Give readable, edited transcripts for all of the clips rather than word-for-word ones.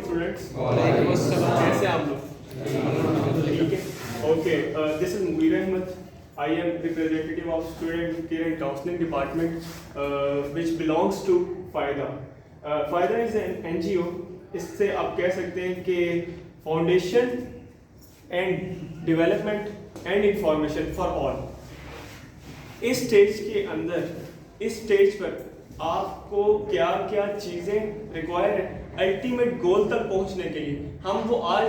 Students. वालेकुम अस्सलाम। कैसे आप लोग? ठीक है। Okay, this is Munir Ahmed. I am representative of student care and counseling department, which belongs to FAIDA. FAIDA is an NGO. इससे आप कह सकते हैं कि foundation and development and information for all. इस स्टेज के अंदर, इस स्टेज पर आपको क्या क्या चीज़ें रिक्वायर है अल्टीमेट गोल तक पहुंचने के लिए, हम वो आज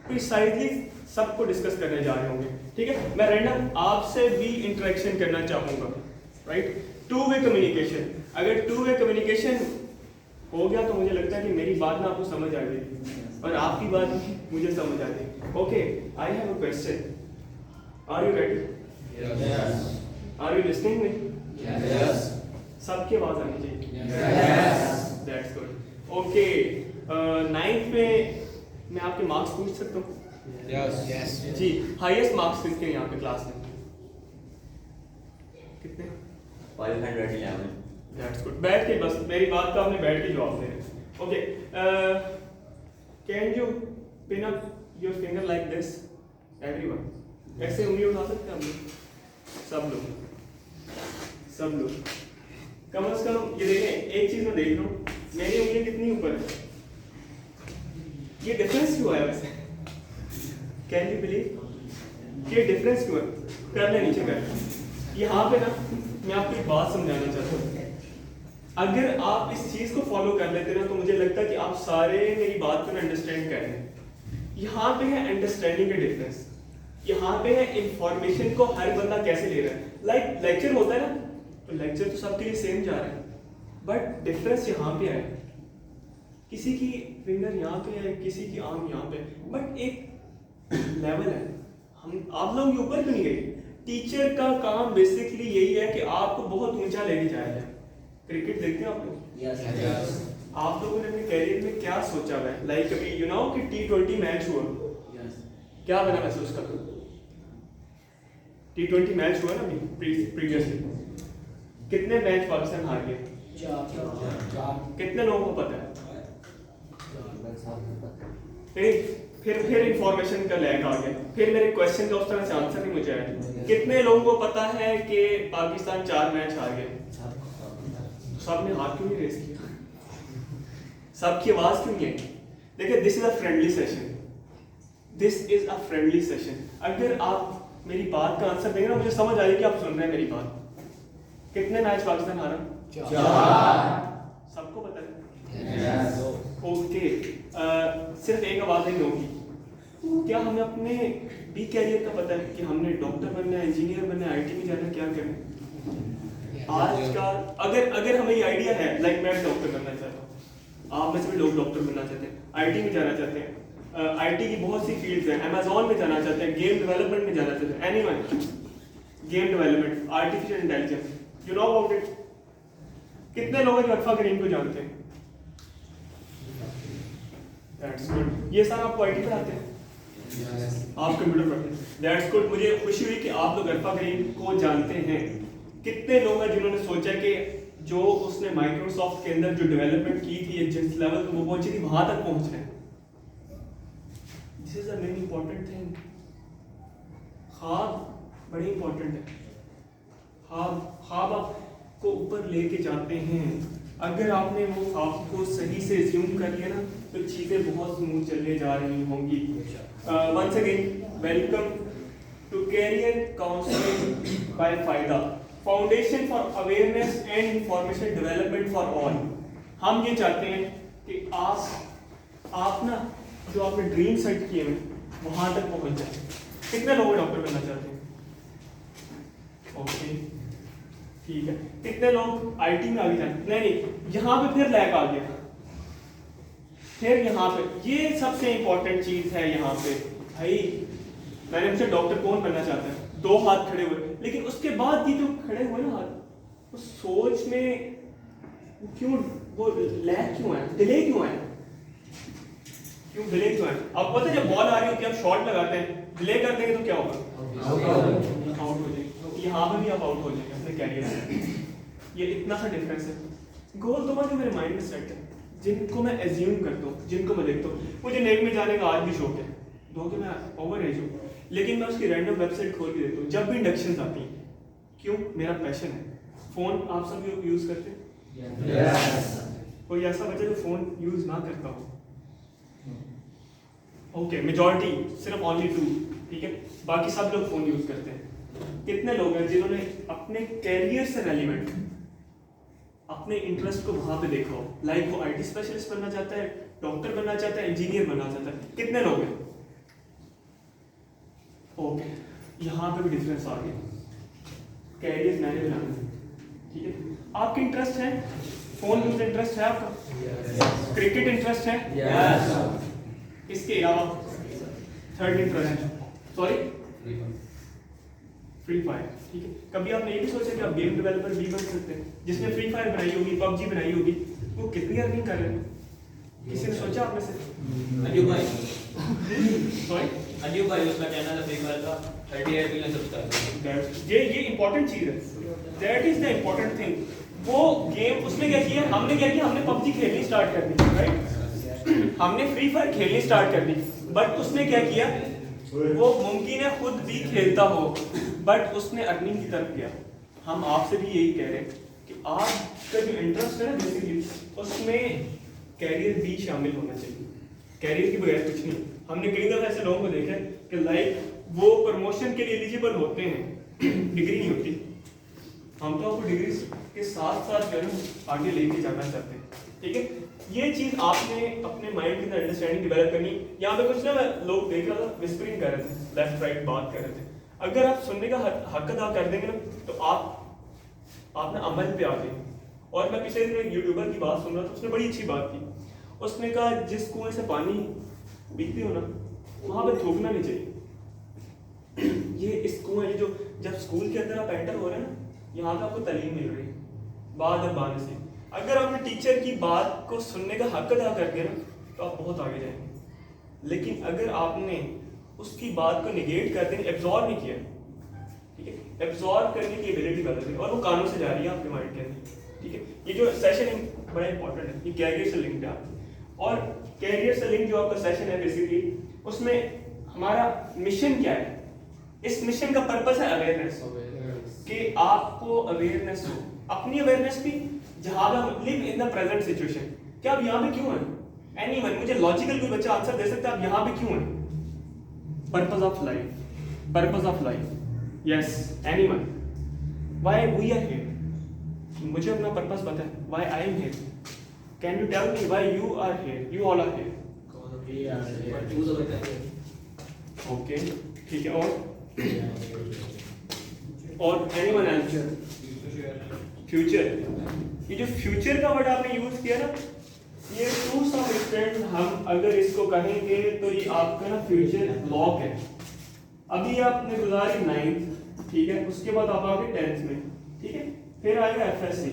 प्रिसाइजली सबको डिस्कस करने जा रहे होंगे. ठीक है, मैं रैंडम आपसे भी इंटरेक्शन करना चाहूँगा. Right, two way communication. अगर टू वे कम्युनिकेशन हो गया तो मुझे लगता है कि मेरी बात ना आपको समझ आ जाएगी और आपकी बात मुझे समझ आ जाएगी. Okay, I have a question. Are you ready? Yes. Are you listening me? Yes. सबकी आवाज आनी चाहिए. Yes. That's good. Okay, 9th में मैं आपके मार्क्स पूछ सकता हूँ? Yes. जी, हाईएस्ट मार्क्स किसके यहाँ पे क्लास में? कितने? 511. That's good. बैठ के, बस मेरी बात का आपने बैठ के जवाब देना. Okay, can you pin up your finger like this? Everyone ऐसे उंगली उठा सकते हैं हम लोग? सब लोग, सब लोग. कम से कम ये देखें, एक चीज मैं देख रहा हूँ, मेरी उंगली कितनी ऊपर है? ये डिफरेंस क्यों आया वैसे? Can you believe? ये डिफरेंस क्यों है? कर ले, नीचे कर. यहाँ पे ना मैं आपको एक बात समझाना चाहता हूँ. अगर आप इस चीज को फॉलो कर लेते ना तो मुझे लगता है कि आप सारे मेरी बात को अंडरस्टैंड कर रहे हैं. यहाँ पे है अंडरस्टैंडिंग का डिफरेंस, यहाँ पे है इंफॉर्मेशन को हर बंदा कैसे ले रहा है. लाइक लेक्चर होता है ना, तो लेक्चर तो सबके लिए सेम जा रहा है, बट डिफरेंस यहाँ पे है. किसी की फिंगर यहाँ पे है, किसी की आर्म यहाँ पे, बट एक लेवल है. हम आप लोग ऊपर क्यों नहीं गए? टीचर का काम बेसिकली यही है कि आपको बहुत ऊंचा लेके जाया जाए. क्रिकेट देखते हैं आप लोग? Yes. आप लोगों ने अपने कैरियर में क्या सोचा है? लाइक अभी यू नो कि T20 मैच हुआ, Yes. क्या बना महसूस कर? T20 मैच हुआ ना अभी प्रीवियसली, कितने मैच पाकिस्तान हार गए? 4. कितने लोगों को पता है? फिर इंफॉर्मेशन का लैग आ गया. फिर मेरे क्वेश्चन का उस तरह से आंसर नहीं मुझे आया. कितने लोगों को पता है कि पाकिस्तान 4 मैच हार गए? सबने हाथ क्यों नहीं रेस किया? सबकी आवाज क्यों नहीं आई? देखिए, this is a friendly session. This is a friendly session. अगर आप मेरी बात का आंसर देंगे ना, मुझे समझ आएगी कि आप सुन रहे हैं मेरी बात. कितने मैच पाकिस्तान हारा? 4. सबको पता है? Yes. ओके, सिर्फ एक आवाज नहीं होगी. क्या हमें अपने बी कैरियर का पता है कि हमने डॉक्टर बनना है, इंजीनियर बनना है, आईटी में जाना है, क्या करना है? आज का अगर हमें ये आइडिया है, लाइक मैं डॉक्टर बनना चाहता हूँ, आप में से भी लोग डॉक्टर बनना चाहते हैं, आईटी में जाना चाहते हैं, आईटी की बहुत सी फील्ड्स हैं, अमेजोन में जाना चाहते हैं, गेम डेवलपमेंट में जाना चाहते हैं, anyone, game development, artificial intelligence, you know about it. कितने लोग अल्फा ग्रीन को जानते हैं? That's good. ये सारा आपको आईटी पढ़ाते हैं? आप कंप्यूटर पढ़ते हैं. That's good. मुझे खुशी हुई कि आप लोग अल्फा ग्रीन को जानते हैं. कितने लोग हैं जिन्होंने सोचा कि जो उसने माइक्रोसॉफ्ट के अंदर जो डेवलपमेंट की थी, जिस लेवल पे वो पहुंची थी, वहां तक पहुंच रहे हैं? This is a very important thing. ख्वाब बड़े इंपॉर्टेंट है. ख्वाब आपको ऊपर लेके जाते हैं. अगर आपने वो ख्वाब को सही से ज़ूम कर लिया ना, तो चीज़ें बहुत स्मूथ चलने जा रही होंगी. Once again welcome to career counselling by Faayda, foundation for awareness and information development for all. हम ये चाहते हैं कि आप ना जो आपने ड्रीम सेट किए हैं वहां तक पहुंच जाए. कितने लोग डॉक्टर बनना चाहते हैं? ओके, ठीक है. कितने लोग आईटी में आगे जाए? नहीं, यहाँ पे फिर लैग आ गया. फिर यहाँ पे ये सबसे इंपॉर्टेंट चीज है. यहाँ पे भाई मैंने पूछा डॉक्टर कौन बनना चाहता है? 2 हाथ खड़े हुए, लेकिन उसके बाद ये जो खड़े हुए ना हाथ, वो सोच में क्यों वो लैग क्यों है, डिले क्यों है? क्यों डिले क्यों है? आप पता है जब बॉल आ रही होती है, आप शॉट लगाते हैं, डिले कर देंगे तो क्या होगा? आउट हो जाएंगे. तो यहाँ पे भी आप आउट हो जाएंगे अपने कैरियर में. ये इतना सा डिफरेंस है. गोल तो जो मेरे माइंड में सेट है, जिनको मैं एज्यूम करता हूँ, जिनको मैं देखता हूँ, मुझे नेट में जाने का आज भी शौक है, दो कि मैं ओवर एज हूँ, लेकिन मैं उसकी रैंडम वेबसाइट खोल के देखता हूँ जब भी इंडक्शन आती हैं। क्यों? मेरा पैशन है। फ़ोन आप सब यूज़ करते हैं? कोई ऐसा बच्चा जो फ़ोन यूज़ ना करता हो? ओके, मेजॉरिटी, सिर्फ ओनली 2, ठीक है, बाकी सब लोग फ़ोन यूज़ करते हैं। कितने लोग हैं जिन्होंने अपने कैरियर से रेलिवेंट अपने इंटरेस्ट को वहाँ पे देखा हो? लाइक वो आईटी स्पेशलिस्ट बनना चाहता है, डॉक्टर बनना चाहता है, इंजीनियर बनना चाहता है, कितने लोग हैं? ओके, यहाँ पे भी डिफरेंस आ गया। कैरियर मैंने बनाना है, ठीक है, आपके इंटरेस्ट है, फोन यूज इंटरेस्ट है आपका, क्रिकेट इंटरेस्ट है, इसके अलावा third interest, sorry, free fire, ठीक है। कभी आपने ये भी सोचा कि आप गेम डेवलपर भी बन सकते हैं? जिसने फ्री फायर बनाई होगी, पबजी बनाई होगी, वो कितनी अर्निंग कर रहे हैं? किसी ने सोचा आप में से? अजूब भाई, सॉरी, अजूब भाई उसका चैनल है फ्री फायर का 38 मिलियन सब्सक्राइबर। ये इंपॉर्टेंट चीज है, that is the important thing. वो गेम उसने क्या किया, हमने क्या किया, हमने पबजी खेलनी स्टार्ट कर दी, राइट, हमने फ्री फायर खेलनी स्टार्ट कर दी, बट उसने क्या किया, वो मुमकिन है खुद भी खेलता हो, बट उसने अर्निंग की तरफ गया। हम आपसे भी यही कह रहे हैं कि आपका जो इंटरेस्ट है ना बेसिकली, उसमें कैरियर भी शामिल होना चाहिए। कैरियर की बगैर कुछ नहीं। हमने कई दफा ऐसे लोगों को देखा है कि लाइक वो प्रमोशन के लिए एलिजिबल होते हैं, डिग्री नहीं होती। हम तो आपको डिग्री के साथ साथ जो है आगे लेके जाना चाहते हैं, ठीक है। ये चीज आपने अपने माइंड के अंदर अंडरस्टैंडिंग डेवलप करनी। यहाँ पे कुछ ना लोग देख रहा था, विस्परिंग कर रहे थे, लेफ्ट राइट बात कर रहे थे। अगर आप सुनने का हक अदा कर देंगे ना, तो आप ना अमल पे आ गए। और मैं पिछले दिन एक यूट्यूबर की बात सुन रहा था, उसने बड़ी अच्छी बात की। उसने कहा जिस कुएं से पानी पीते हो ना, वहां पे थूकना नहीं चाहिए। ये इस कुएं, ये जो जब स्कूल के अंदर आप एंटर हो रहे हैं ना, यहाँ पे आपको तालीम मिल रही है बाद अब बाने से। अगर आपने टीचर की बात को सुनने का हक अदा कर दिया ना, तो आप बहुत आगे जाएंगे। लेकिन अगर आपने उसकी बात को निगेट कर दिया, एब्जॉर्ब नहीं किया, ठीक है, एब्जॉर्ब करने की एबिलिटी बदल गई और वो कानों से जा रही है आपके माइंड के अंदर, ठीक है। ये जो सेशन है बड़ा इंपॉर्टेंट है, ये कैरियर से लिंक्ड है। और कैरियर से लिंक जो आपका सेशन है बेसिकली, उसमें हमारा मिशन क्या है? इस मिशन का पर्पस है अवेयरनेस, कि आपको अवेयरनेस हो, अपनी अवेयरनेस भी, जहां पे हम live in the present situation. क्या आप यहाँ पे क्यों हैं? एनीवन, मुझे लॉजिकल कोई बच्चा आंसर दे सकता है आप यहाँ पे क्यों हैं? Purpose of life, purpose of life, yes, anyone, why we are here. मुझे अपना पर्पस पता है, why I am here. Can you tell me why you are here, you all are here? Okay, ठीक है। और एनीवन एल्स? फ्यूचर। ये जो future का वर्ड आपने यूज किया ना, ये टू सम एक्सटेंट हम अगर इसको कहेंगे तो ये आपका ना फ्यूचर ब्लॉक है। अभी आपने गुजारी 9th, ठीक है, उसके बाद आप आ गए 10th में, ठीक है, फिर आएगा FSC,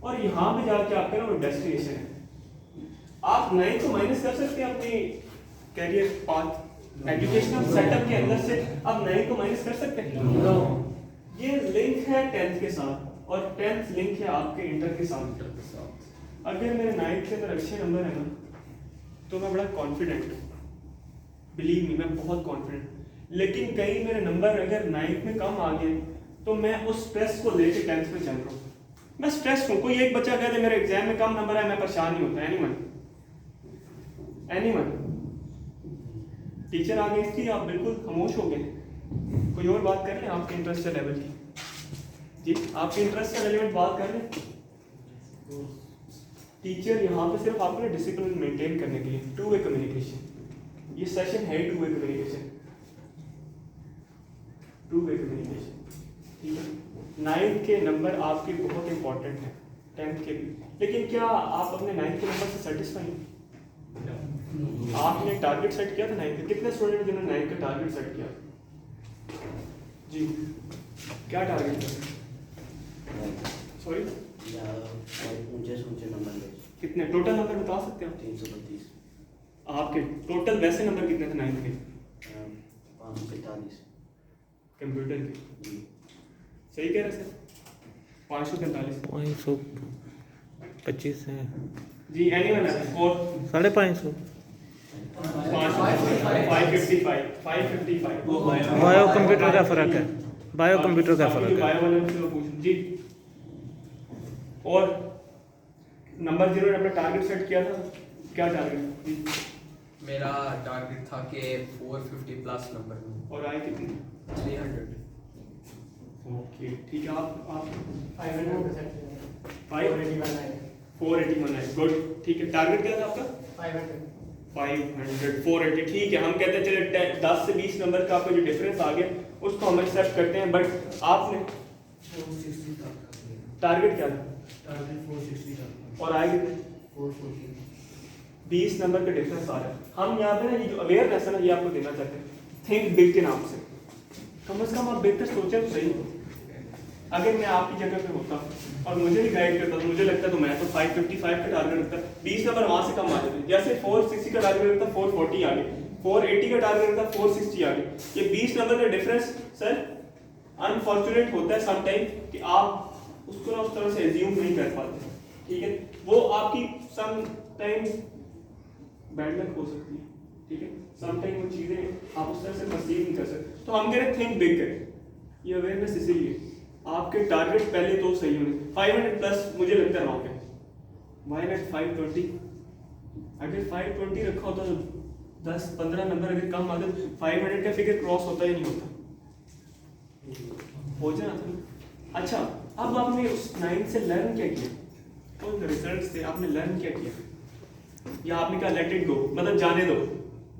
और यहाँ पे जाके आपका ना वो डेस्टिनेशन है। आप 9th को माइनस कर सकते हैं अपनी कैरियर पाथ, एजुकेशनल सेटअप के अंदर से आप 9th को माइनस कर सकते हैं? ये लिंक है 10th के साथ, और 10th लिंक है आपके इंटर के साथ। अगर मेरे 9th के अंदर अच्छे नंबर है ना, तो मैं बड़ा कॉन्फिडेंट हूँ, बिलीव मी, मैं बहुत कॉन्फिडेंट। लेकिन कहीं मेरे नंबर अगर 9th में कम आ गए, तो मैं उस स्ट्रेस को लेके 10th में चल रहा हूँ। मैं स्ट्रेस हूँ। कोई एक बच्चा कहते मेरे एग्जाम में कम नंबर है, मैं परेशान नहीं होता। एनीवन? टीचर आ गए इसलिए आप बिल्कुल खामोश हो गए। कोई और बात कर लें आपके इंटरेस्ट लेवल की? जी, आपके इंटरेस्ट से रिलेवेंट बात कर लें। टीचर यहाँ पे सिर्फ आपको डिसिप्लिन मेंटेन करने के लिए, टू वे कम्युनिकेशन, ये सेशन है two way communication, two way communication, ठीक है। 9th के नंबर आपके बहुत इंपॉर्टेंट हैं, 10th के भी। लेकिन क्या आप अपने 9th के नंबर से सेटिस्फाई हैं? आपने टारगेट सेट किया था 9th का? कितने स्टूडेंट जिन्होंने 9th का टारगेट सेट किया? जी, क्या टारगेट था? सॉरी, ऊंचे नंबर कितने टोटल नंबर बता सकते हैं आप? 332। आपके टोटल वैसे नंबर कितने थे 9th के? 543 कंप्यूटर के। सही कह रहे सर, 543 525 है। जी एनीवन है 4 550 555 वो बायो कंप्यूटर का फ़र्क है, बायो कंप्यूटर का फ़र्क है। बायो वाले से मैं पूछूं जी। और नंबर 0 ने अपना टारगेट सेट किया था, क्या टारगेट जी? मेरा टारगेट था कि 450 प्लस नंबर लूं और आए कितनी? 300। ओके ठीक है, आप 500 481 है, गुड ठीक है। टारगेट क्या था आपका? 500 480 ठीक है। हम कहते हैं चले 10 से 20 नंबर का आपका जो डिफरेंस आ गया उसको हम एक्सेप्ट करते हैं, बट आपने 460 का टारगेट क्या था टारगेट 460 का और आए कितने? 440 20 नंबर का डिफरेंस आ रहा है। हम यहाँ पे ना ये जो अवेयरनेस है ना ये आपको देना चाहते हैं, थिंक बिग के नाम से। कम से कम आप बेहतर सोचें तो सही। अगर मैं आपकी जगह पे होता और मुझे भी गाइड करता तो मुझे लगता तो मैं तो 555 का टारगेट रखता, 20 नंबर वहां से कम आ जाते। जैसे 460 का टारगेट रखता 440 आ गए, 480 का टारगेट रखता 460 आ गए। ये 20 नंबर का डिफरेंस सर अनफॉर्चुनेट होता है समटाइम कि आप उसको ना उस तरह से एज्यूम नहीं कर पाते, ठीक है। वो आपकी सम टाइम बैड लक हो सकती है, ठीक है। सम टाइम वो चीजें आप उस तरह से परसीव नहीं कर सकते। तो हम कह रहे हैं थिंक बिग करें, ये अवेयरनेस इसीलिए आपके टारगेट पहले तो सही होने। 500 प्लस मुझे लगता है रॉन्ग है। Why not 520? अगर 520 रखा होता तो 10-15 नंबर अगर कम आते तो 500 का फिगर क्रॉस होता ही नहीं होता, हो जाना था। अच्छा, अब आपने उस 9 से लर्न क्या किया? उन रिजल्ट से आपने लर्न क्या किया? या आपने कहा लेट इट गो, मतलब जाने दो,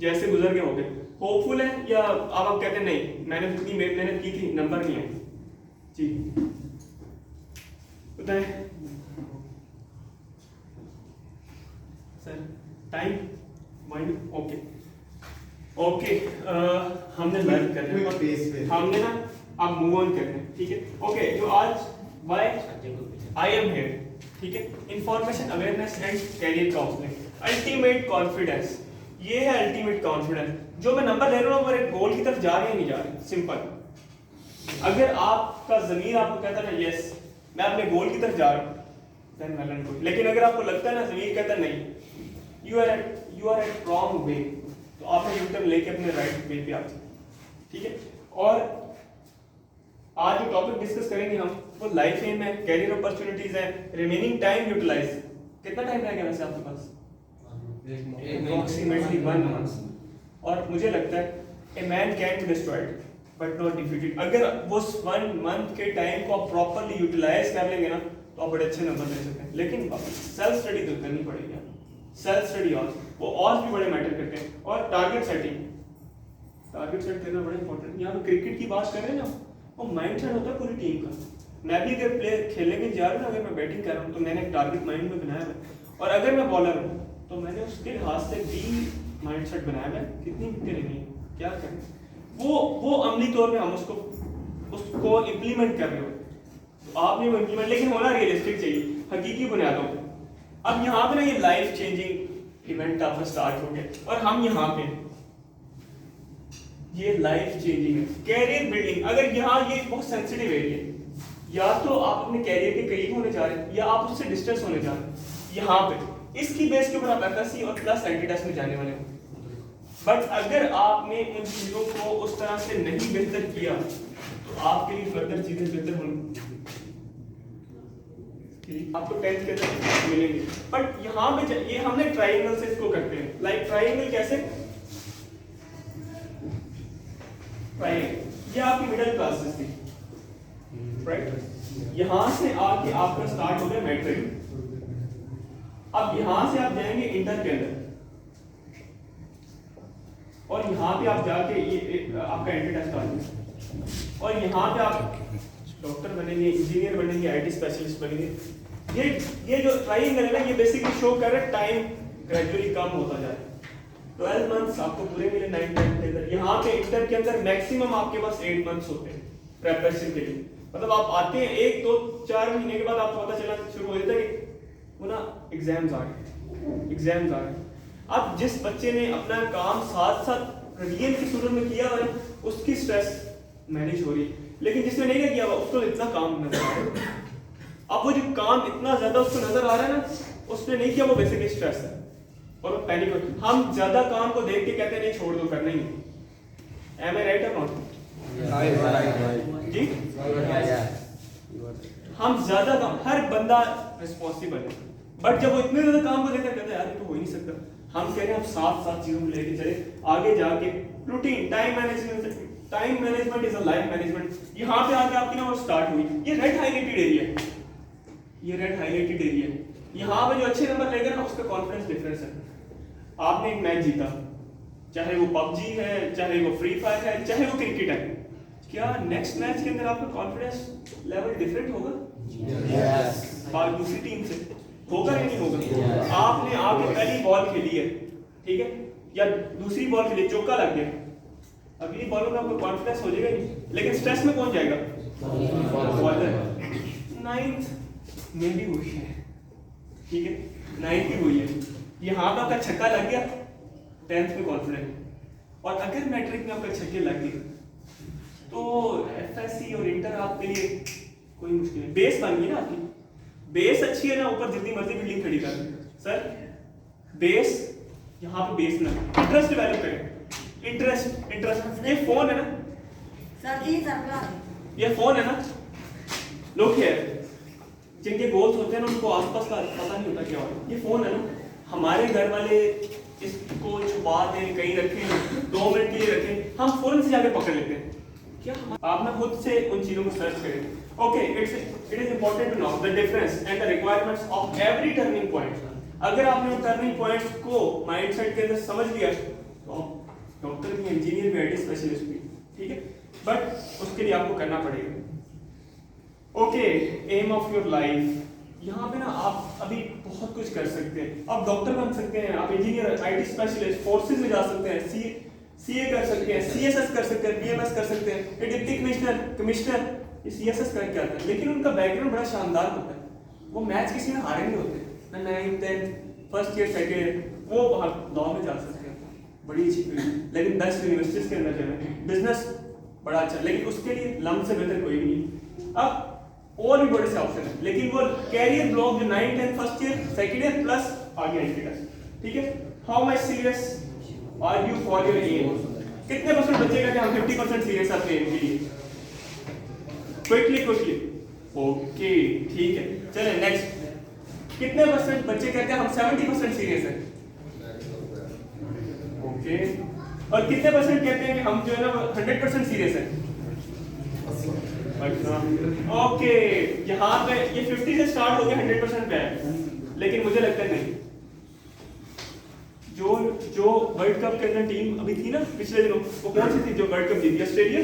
जैसे गुजर गए हो गए। होपफुल है या आप कहते हैं नहीं मैंने जितनी मेहनत की थी नंबर नहीं आए? जी बताएं sir. Time mind okay okay, हमने लर्न करना है, हमने ना अब मूव ऑन करना है, ठीक है। ओके, जो आज व्हाई आई एम हियर, ठीक है, information awareness and career counselling, ultimate confidence. ये है अल्टीमेट कॉन्फिडेंस। जो मैं नंबर ले रहा हूँ मेरे गोल की तरफ जा रहे हैं नहीं जा रहे, सिंपल। अगर आपका ज़मीर आपको कहता है ना यस मैं अपने गोल की तरफ जा रहा हूँ, देन वेल एंड गुड। लेकिन अगर आपको लगता है ना ज़मीर कहता है नहीं you are at wrong way, तो आपने यू टर्न लेके अपने राइट वे पे आ जाए, ठीक है। और आज जो टॉपिक डिस्कस करेंगे हम वो लाइफ एम है, कैरियर अपॉर्चुनिटीज है, रिमेनिंग टाइम यूटिलाइज। कितना टाइम रह गया वैसे आपके पास? Approximately 1 month. और मुझे लगता है a man can be destroyed but not defeated. अगर वो 1 मंथ के टाइम को आप प्रॉपर्ली यूटिलाइज कर लेंगे ना तो आप बड़े अच्छे नंबर ले सकते हैं। लेकिन सेल्फ स्टडी तो करनी पड़ेगी, सेल्फ स्टडी और भी बड़े मैटर करते हैं। और टारगेट सेटिंग, टारगेट सेट करना बड़ा इंपॉर्टेंट। यहाँ पे क्रिकेट की बात कर रहे हैं ना, वो माइंड सेट होता है पूरी टीम का। मैं भी अगर प्लेयर खेलने जा रहा हूँ, अगर मैं बैटिंग कर रहा हूँ तो मैंने एक टारगेट माइंड में बनाया है, और अगर मैं बॉलर हूँ तो मैंने उसके लिहाज से भी माइंड सेट बनाया है कितनी विकेटें लेनी है, क्या करें। वो अमली तौर पे हम उसको इम्प्लीमेंट कर रहे हो, तो आपने वो इम्प्लीमेंट, लेकिन होना रियलिस्टिक चाहिए, हकीकी बुनियादों पे। अब यहाँ पे ना ये लाइफ चेंजिंग इवेंट आपका स्टार्ट हो गया, और हम यहाँ पे ये लाइफ चेंजिंग है, कैरियर बिल्डिंग। अगर यहाँ ये बहुत सेंसिटिव एरिया है, या तो आप अपने कैरियर के करीब होने जा रहे हैं या आप उससे डिस्टेंस होने जा रहे हैं। यहाँ पे इसकी बेस के ऊपर आप एफएससी और प्लस एंटी टेस्ट में जाने वाले हो। बट अगर आपने उन चीजों को उस तरह से नहीं बेहतर किया तो आपके लिए फर्दर चीजें बेहतर होंगी, आपको 10th के अंदर मिलेंगे। बट यहाँ पे ये हमने ट्रायंगल से इसको करते हैं। लाइक ट्रायंगल कैसे? ट्रायंगल ये आपकी मिडिल क्लासेस थी, राइट। यहाँ से आके आपका स्टार्ट हो गया मैट्रिक। अब यहाँ से आप जाएंगे इंटर के अंदर, और यहाँ पे आप जाके ये आपका एंट्री टेस्ट आ जाएगा, और यहाँ पे आप डॉक्टर बनेंगे, इंजीनियर बनेंगे, आईटी स्पेशलिस्ट बनेंगे। ये जो ट्रायंगल है ना, ये बेसिकली शो कर रहा है टाइम ग्रेजुअली कम होता जा रहा है। 12 मंथ्स आपको पूरे मिले 9 10 के अंदर। यहाँ पे इंटर के अंदर मैक्सिमम आपके पास 8 मंथ्स होते हैं प्रिपरेशन के लिए। मतलब आप आते हैं 1 2 4 महीने के बाद आपको पता चला शुरू हो जाता है कि वो ना एग्जाम्स आ गए। अब जिस बच्चे ने अपना काम साथ साथ रिवीजन की सूरत में किया है उसकी स्ट्रेस मैनेज हो रही है, लेकिन जिसने नहीं किया हुआ उसको इतना काम नजर आ रहा है। अब वो जो काम इतना ज्यादा उसको नजर आ रहा है ना, उसने नहीं किया, वो बेसिकली स्ट्रेस है और वो पैनिक हो। हम ज्यादा काम को देख के कहते हैं नहीं छोड़ दो, करना ही नहीं। एम आई राइट और नॉट जी? हम ज्यादा काम, हर बंदा रिस्पॉन्सिबल है, बट जब वो इतने ज्यादा काम को देखकर कहता है यार ये तो हो ही नहीं सकता, हम कह रहे हैं आप साथ चीजों को लेके चले आगे जाके। Routine, time management is a life management. यहाँ पे आके आपकी ना वो स्टार्ट हुई। ये रेड हाईलाइटेड एरिया है, ये रेड हाईलाइटेड एरिया है। यहाँ पे जो अच्छे नंबर लेगा ना उसका कॉन्फिडेंस डिफरेंस है। आपने एक मैच जीता, चाहे वो पबजी है, चाहे वो फ्री फायर है, चाहे वो क्रिकेट है, क्या नेक्स्ट मैच के अंदर आपका कॉन्फिडेंस लेवल डिफरेंट होगा? बात दूसरी टीम से होगा या नहीं होगा? आपने आके पहली बॉल खेली है, ठीक है, या दूसरी बॉल खेली, चौका लग गया, अगली बॉल में आपका कॉन्फिडेंस हो जाएगा नहीं, लेकिन स्ट्रेस में कौन जाएगा? बॉलर। 9th में भी हुई है, ठीक है, 9th की हुई है, यहाँ पे आपका छक्का लग गया, 10th में कॉन्फिडेंस। और अगर मैट्रिक में आपका छक्के लग गए तो एफएससी और इंटर आपके लिए कोई मुश्किल नहीं। बेस बन गई ना आपकी, बेस अच्छी है ना, ऊपर जितनी मर्जी बिल्डिंग खड़ी कर सर, बेस यहाँ पे बेस ना, इंटरेस्ट डेवलप करें, इंटरेस्ट। ये फोन है ना सर जी सर, ये फोन है ना, लोग है जिनके गोल्स होते हैं ना उनको आसपास का पता नहीं होता क्या हो। ये फोन है ना, हमारे घर वाले इसको छुपा दें, कहीं रखें, 2 मिनट के लिए रखें, हम फौरन से जाके पकड़ लेते हैं। क्या आप ना खुद से उन चीजों को सर्च करें। Okay, it is important to know the difference and the requirements of every turning point. अगर आपने उन टर्निंग पॉइंट्स को माइंडसेट के अंदर समझ लिया तो डॉक्टर भी, इंजीनियर भी, आईटी स्पेशलिस्ट भी, ठीक है, बट उसके लिए आपको करना पड़ेगा। Okay, aim of your life, यहाँ पे ना आप अभी बहुत कुछ कर सकते हैं। आप डॉक्टर बन सकते हैं, आप इंजीनियर, आईटी स्पेशलिस्ट, फोर्सेज में जा सकते हैं, सीए कर सकते हैं, सीएसएस कर सकते हैं, बीएमएस कर सकते हैं, डिप्टी कमिश्नर। ये सीएसएस कर क्या होता है, लेकिन उनका बैकग्राउंड बड़ा शानदार होता है। वो मैच किसी में हारे नहीं होते ना, 9th 10th first year second year, वो लॉ में जा सकते हैं, बड़ी अच्छी फील्ड। लेकिन 10 यूनिवर्सिटीज के अंदर जो है बिजनेस बड़ा अच्छा, लेकिन उसके लिए लम से बेहतर कोई भी नहीं। अब और भी बड़े से ऑप्शन है, लेकिन वो कैरियर ब्लॉक जो 9th 10th first year second year plus आगे एंट्री टेस्ट, ठीक है। How much serious are you for your aim? कितने परसेंट बचेगा कि हम 50% सीरियस अपने एम के लिए? क्विकली ओके, ठीक है, चले नेक्स्ट। कितने परसेंट बच्चे कहते हैं हम 70% सीरियस हैं? ओके, और कितने परसेंट कहते हैं कि हम जो है ना 100% सीरियस हैं? ओके, यहाँ पे ये 50 से स्टार्ट हो गया 100% पे है, लेकिन मुझे लगता है नहीं। जो वर्ल्ड कप के अंदर टीम अभी थी ना पिछले दिनों, वो कौन सी थी जो वर्ल्ड कप जीती? ऑस्ट्रेलिया।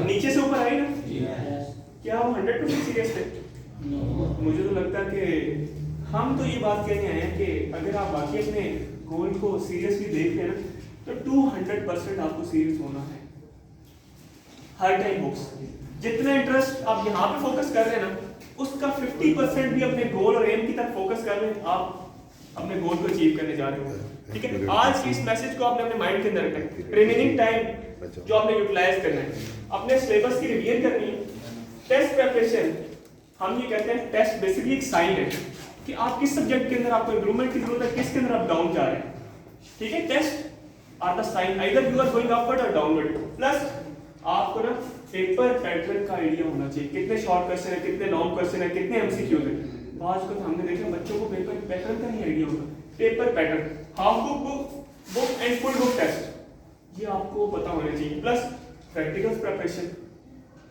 नीचे से ऊपर आई ना, क्या वो 100% सीरियस थे? मुझे तो लगता है कि हम तो ये बात कहने आए हैं कि अगर आप वाकई अपने गोल को सीरियसली देख रहे हैं ना, तो 200% आपको सीरियस होना है हर टाइम। बुक्स जितना इंटरेस्ट आप यहाँ पे फोकस कर रहे हैं ना, उसका 50% भी अपने गोल और एम की तरफ फोकस कर रहे हैं, आप अपने गोल को अचीव करने जा रहे हो, ठीक है। आज की इस मैसेज को आपने अपने माइंड के अंदर रखना है। रिमेनिंग टाइम जो आपने यूटिलाइज करना है, अपने सिलेबस की रिवीजन करनी है। टेस्ट प्रिपरेशन, हम ये कहते हैं टेस्ट बेसिकली एक साइन है कि आप किस सब्जेक्ट के अंदर आपको इंप्रूवमेंट की जरूरत है, किसके अंदर आप डाउन जा रहे हैं, ठीक है। Test are the sign either you are going upward और डाउनवर्ड। प्लस आपको ना पेपर पैटर्न का आइडिया होना चाहिए, कितने शॉर्ट क्वेश्चन है, कितने लॉन्ग क्वेश्चन है, कितने एमसीक्यूज है। आज को हमने देखा बच्चों को पेपर पैटर्न का नहीं आइडिया होता। Paper pattern, half book and full book test, ये आपको पता होना चाहिए। प्लस प्रैक्टिकल प्रिपरेशन,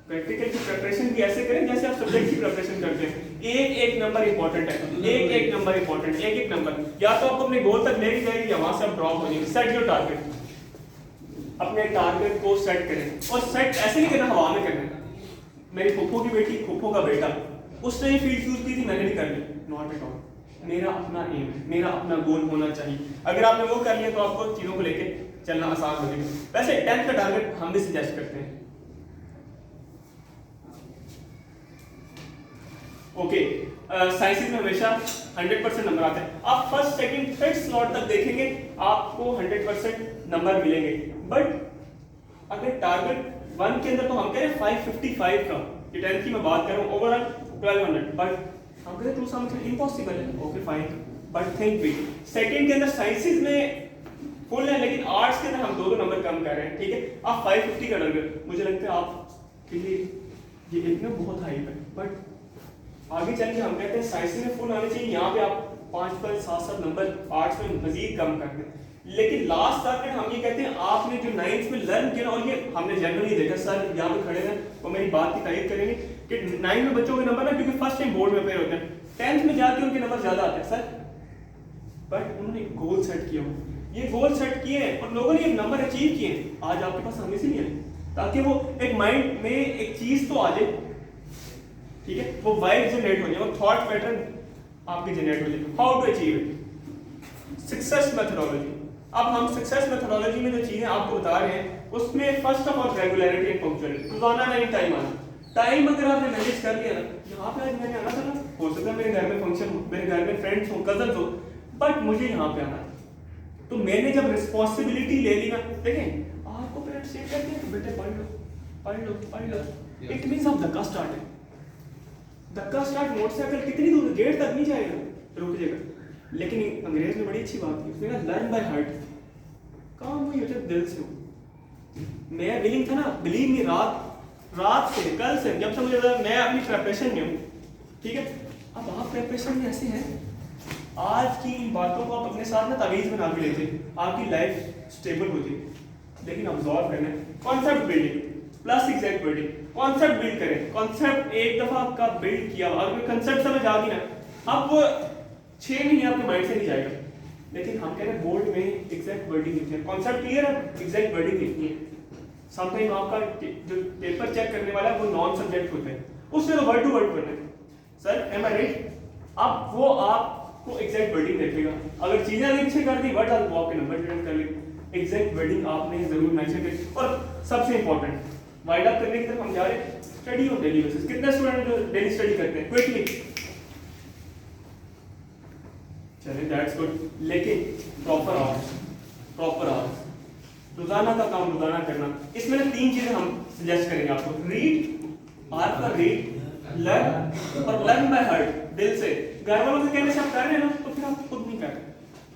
प्रैक्टिकल की प्रिपरेशन भी ऐसे करें जैसे आप सब्जेक्ट की प्रिपरेशन करते हैं। एक नंबर इंपॉर्टेंट है, एक नंबर इंपॉर्टेंट, एक नंबर। या तो आपको अपने गोल तक लेके जाएगी या वहां से आप ड्रॉप हो जाएंगे। सेट योर टारगेट, अपने टारगेट को सेट करें, और सेट ऐसे नहीं करना हवा में करना। मेरी फूफो की बेटी, फूफो का बेटा, उसने ये फील्ड चूज की थी, मैंने भी कर ली, नॉट एट ऑल। मेरा अपना एम है, मेरा अपना गोल होना चाहिए। अगर आपने वो कर लिया तो आपको चीजों को लेके चलना आसान हो जाएगा। वैसे 10th का टारगेट हम भी सजेस्ट करते हैं। ओके, साइंसेस में हमेशा 100% नंबर आते हैं। आप फर्स्ट सेकंड थर्ड स्लॉट तक देखेंगे आपको 100% नंबर मिलेंगे। बट अगर टारगेट 1 के अंदर तो हम कह रहे हैं 555 का, ये 10th की मैं बात कर रहा हूँ, ओवरऑल 1200, बट हम कहते हैं 2 समथिंग इम्पॉसिबल है, okay fine, but think big. Second के अंदर साइंसेस में फुल है, लेकिन आर्ट्स के अंदर हम 2 नंबर कम कर रहे हैं, ठीक है। आप 550 का टारगेट, मुझे लगता है आपके लिए ये एक ना बहुत हाई है, बट आगे चल के हम कहते हैं साइंस में फुल आने चाहिए, यहाँ पे आप 5 7 नंबर आर्ट्स में मजीद कम कर दें। लेकिन लास्ट टारगेट हम ये कहते हैं आपने जो 9th में लर्न किया, और ये हमने जनरली देखा, सर यहाँ पे खड़े हैं वो मेरी बात की तारीफ करेंगे कि 9 में बच्चों के नंबर ना, क्योंकि फर्स्ट टाइम बोर्ड में अपेयर होते हैं, 10th में जाके उनके नंबर ज्यादा आते हैं सर, बट उन्होंने गोल सेट किया, ये गोल सेट किए हैं और लोगों ने एक नंबर अचीव किए हैं। आज आपके पास हम इसीलिए है ताकि वो एक माइंड में एक चीज तो आ जाए, ठीक है, वो वाइब जनरेट हो जाए, वो थॉट पैटर्न आपके जनरेट हो जाए। How to achieve it, success methodology. अब हम सक्सेस मेथोडोलॉजी में जो चीजें आपको बता रहे हैं उसमें first of all regularity and punctuality, रोजाना नहीं टाइम आना। टाइम अगर आपने मैनेज कर लिया ना, यहाँ पे आज मैंने आना था ना, हो सकता है मेरे घर में फंक्शन हो, मेरे घर में फ्रेंड्स हो, कजन हो, बट मुझे यहाँ पे आना है, तो मैंने जब रिस्पॉन्सिबिलिटी ले ली ना, देखें आपको पेरेंट्स सेट करते हैं कि बेटे पढ़ लो पढ़ लो पढ़ लो, इट मींस आप धक्का स्टार्ट है, धक्का स्टार्ट मोटरसाइकिल कितनी दूर गेट तक नहीं जाएगा, रुक जाएगा। लेकिन अंग्रेज ने बड़ी अच्छी बात की, उसने कहा लर्न बाय हार्ट, काम हुई हो जब दिल से हो। मैं विलिंग था ना, बिलीव मी, रात से कल से जब से मुझे लगा मैं अपनी प्रिपरेशन में हूँ, ठीक है। अब आप प्रिपरेशन में ऐसे हैं, आज की इन बातों को आप अपने साथ ना तावीज़ बना के लेते, आपकी लाइफ स्टेबल होती, लेकिन ऑब्जर्व करना है। Concept building plus exact building, concept build करें, कॉन्सेप्ट एक दफा आपका बिल्ड किया, अगर कंसेप्ट समझ आ गई ना, अब वो 6 महीने आपके माइंड से नहीं जाएगा। लेकिन हम कह रहे हैं बोर्ड में एग्जैक्ट वर्डिंग लिखनी है, कॉन्सेप्ट क्लियर है, एग्जैक्ट वर्डिंग लिखनी है। समटाइम आपका जो पेपर चेक करने वाला है वो नॉन सब्जेक्ट होते हैं, उसमें तो वर्ड टू वर्ड पढ़ना है, सर एम आई राइट। अब वो आपको एग्जैक्ट वर्डिंग देखेगा, अगर चीजें अच्छी कर दी वर्ड वो आपके नंबर रिटर्न कर लेंगे। एग्जैक्ट वर्डिंग आपने जरूर मेंशन करी। और सबसे इंपॉर्टेंट वाइड अप करने की तरफ हम जा रहे हैं, स्टडी ऑन डेली बेसिस। कितने स्टूडेंट डेली स्टडी करते हैं क्विकली, चलिए दैट्स गुड, लेकिन प्रॉपर आवर्स, रोजाना का काम रोजाना करना। इसमें 3 चीजें हम सजेस्ट करेंगे आपको, read, R for read, learn और लर्न बाय हार्ट, दिल से। घर वालों के कहने से आप कर रहे हैं ना, तो फिर आप खुद नहीं कर रहे,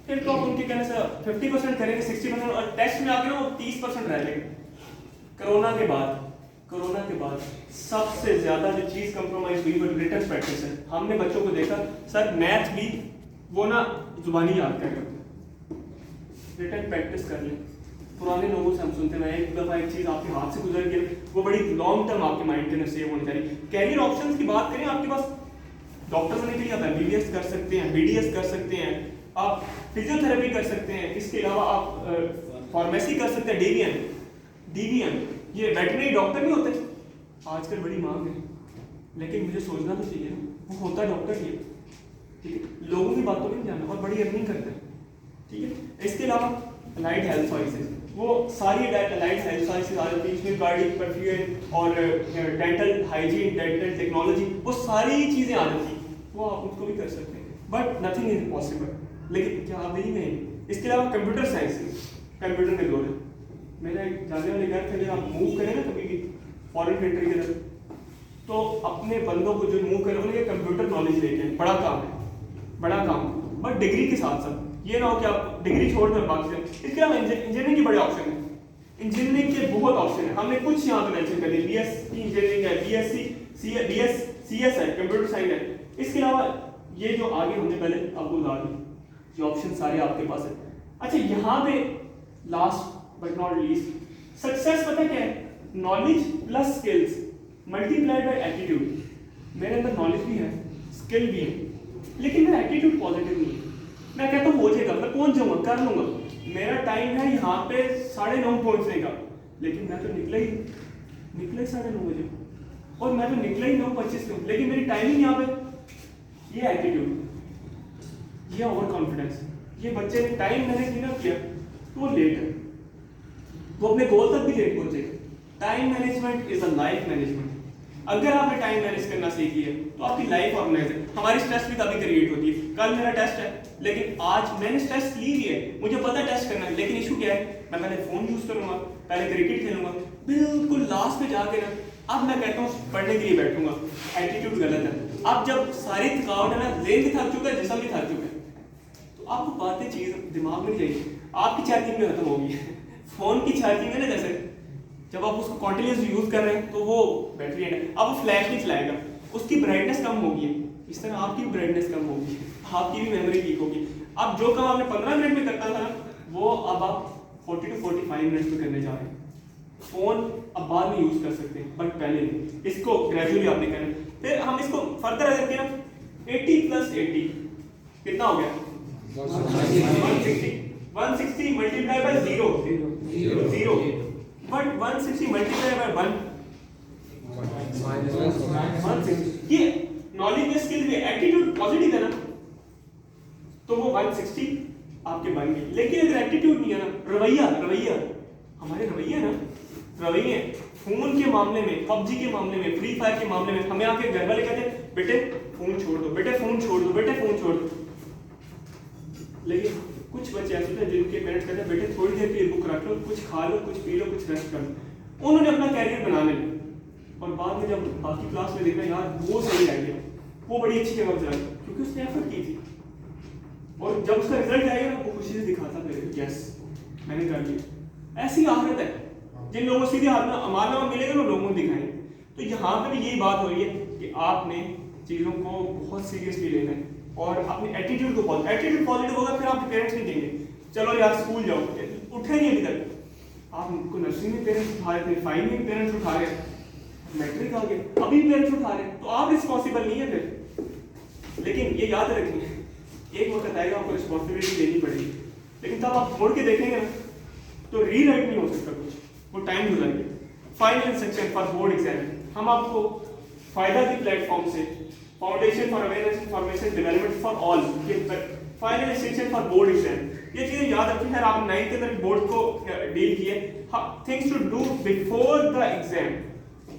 फिर तो आप उनके कहने से 50% करेंगे, 60%, और टेस्ट में आगे ना वो 30% रह जाएंगे। कोरोना के बाद सबसे ज्यादा जो चीज कंप्रोमाइज हुई वो रिटन प्रैक्टिस है। हमने बच्चों को देखा सर मैथ भी वो ना जुबानी याद कर रहे होते, रिटन प्रैक्टिस कर लें। पुराने लोगों से हम सुनते हैं, एक दफा एक चीज आपके हाथ से गुजर गई, वो बड़ी लॉन्ग टर्म आपके माइंड के अंदर सेव होनी चाहिए। कैरियर ऑप्शंस की बात करें, आपके पास डॉक्टर बनने के लिए आप एमबीबीएस कर सकते हैं, बीडीएस कर सकते हैं, आप फिजियोथेरेपी कर सकते हैं, इसके अलावा आप फार्मेसी कर सकते हैं, डीवीएम, ये वेटरनरी डॉक्टर नहीं होते आजकल बड़ी मांग है, लेकिन मुझे सोचना तो चाहिए ना, वो होता डॉक्टर ही है, ठीक है, लोगों की बातों में नहीं जाना, और बड़ी अर्निंग करते हैं, ठीक है। इसके अलावा अलाइड हेल्थ सर्विसेज, वो सारी अलाइड हेल्थ सर्विसेज आ जाती है, इसमें कार्डियक, परफ्यूजन और डेंटल हाइजीन, डेंटल टेक्नोलॉजी, वो सारी चीजें आ जाती हैं, वो आप उसको भी कर सकते हैं, बट नथिंग इज इम्पॉसिबल। लेकिन क्या आप नहीं में इसके अलावा कंप्यूटर साइंस, कंप्यूटर के दौर है, मेरे जाने वाले घर थे, आप मूव करें ना कभी भी फॉरेन कंट्री की तरफ, तो अपने बंदों को जो मूव करें उन्हें कंप्यूटर नॉलेज लेके, बड़ा काम है, बड़ा काम, बट डिग्री के साथ साथ ये ना हो कि आप डिग्री छोड़ कर बाकी से। इसके अलावा इंजीनियरिंग के बड़े ऑप्शन हैं, इंजीनियरिंग के बहुत ऑप्शन है, हमने कुछ यहाँ पे मेंशन कर दिए, बीएससी इंजीनियरिंग है, बीएससीएस है, कंप्यूटर साइंस है। इसके अलावा ये जो आगे हमने पहले आपको बता दी, ये ऑप्शन सारे आपके पास है। अच्छा, यहाँ पे last but not least, success पता क्या है, knowledge plus skills multiplied by attitude. मेरे अंदर नॉलेज भी है, स्किल भी है, लेकिन मेरा एटीट्यूड पॉजिटिव नहीं है। मैं कहता हूँ हो जाएगा, मैं पहुंच जाऊंगा, कर लूंगा, मेरा टाइम है यहाँ पे 9:30 पहुंचने का, लेकिन मैं तो निकला ही 9:30 बजे, और मैं तो निकला ही 9:25 में, लेकिन मेरी टाइमिंग यहाँ पे, ये एटीट्यूड, ये ओवर कॉन्फिडेंस, ये बच्चे ने टाइम मैनेज नहीं किया तो वो लेट है, वो अपने गोल तक भी लेट पहुंचेगा। Time management is a life management. अगर आपने टाइम मैनेज करना सीख लिया तो आपकी लाइफ ऑर्गेनाइज है। हमारी स्ट्रेस भी कभी क्रिएट होती है, कल मेरा टेस्ट है, लेकिन आज मैंने स्ट्रेस ली है, मुझे पता है टेस्ट करना है, लेकिन इशू क्या है, मैं पहले फोन यूज करूंगा, पहले क्रिकेट खेलूंगा, बिल्कुल लास्ट में जाके ना अब मैं कहता हूँ पढ़ने के लिए बैठूंगा, एटीट्यूड गलत है। अब जब सारी थकावट है ना, ज़हन भी थक चुका है, जिस्म भी थक चुका है, तो आपको बातें चीज़ दिमाग में नहीं जाएगी, आपकी चार्जिंग भी खत्म होगी। फ़ोन की चार्जिंग है ना, जैसे जब आप उसको कॉन्टिन्यूस यूज़ कर रहे हैं तो वो बैटरी है, अब वो फ्लैश नहीं चलाएगा, उसकी ब्राइटनेस कम होगी, इस तरह आपकी ब्राइटनेस कम होगी, आपकी भी मेमोरी वीक होगी। अब जो काम आपने 15 मिनट में करता था वो अब आप 40 to 45 मिनट्स में करने जा रहे हैं। फ़ोन अब बाद में यूज़ कर सकते हैं बट पहले नहीं, इसको ग्रेजुअली आपने करना है। फिर हम इसको फर्दर अगर किया 80 + 80 कितना हो गया 160 multiply by 0 but 160 multiply by 160, ये नॉलेज स्किल भी एटीट्यूड पॉजिटिव है ना, तो वो 160 आपके बन गए। लेकिन अगर एटीट्यूड नहीं है ना, रवैया हमारे रवैये फोन के मामले में, पबजी के मामले में, फ्री फायर के मामले में, हमें आके घर वाले कहते हैं बेटे फोन छोड़ दो, बेटे फोन छोड़ दो, बेटे फोन छोड़ दो। लेकिन कुछ बच्चे ऐसे थे जिनके पेरेंट्स कहते हैं बेटे थोड़ी देर के लिए बुक रख लो, कुछ खा लो, कुछ पी लो, कुछ रेस्ट कर लो। उन्होंने अपना कैरियर बनाने लिया और बाद में जब बाकी क्लास में देखा यार वो सही आइडिया, वो बड़ी अच्छी जगह पर चला क्योंकि उसने एफर्ट की थी, और जब उसका रिजल्ट आएगा ना वो खुशी से दिखाता मेरे को, यस मैंने कर लिया। ऐसी आदत है, जिन लोगों से सीधे हाथ में अमाना मिलेगा ना लोगों को दिखाएंगे। तो यहाँ पे भी यही बात हो रही है कि आपने चीज़ों को बहुत सीरियसली लेना है और अपने एटीट्यूड को पॉजिटिव होगा, फिर आपके पेरेंट्स नहीं देंगे चलो यार स्कूल जाओ, उठे नहीं अभी तक। आप उनको नर्सरी में पेरेंट्स उठा रहे थे, 5 में पेरेंट्स उठा रहे हैं, मैट्रिक आ गया अभी पेरेंट्स उठा रहे हैं, तो आप रिस्पॉन्सिबल नहीं है फिर। लेकिन ये याद रखिए एक वक्त आएगा आपको रिस्पॉन्सिबिलिटी लेनी पड़ेगी, लेकिन तब आप मुड़ के देखेंगे ना तो रीराइट नहीं हो सकता कुछ, वो टाइम गुजरेंगे। Final instruction for board exam, हम आपको फायदा की प्लेटफॉर्म से foundation for awareness information development for all के final instruction for board exam, ये चीजें याद रखिए। है आपने 9th के अंदर बोर्ड को डील किए, things to do before the exam,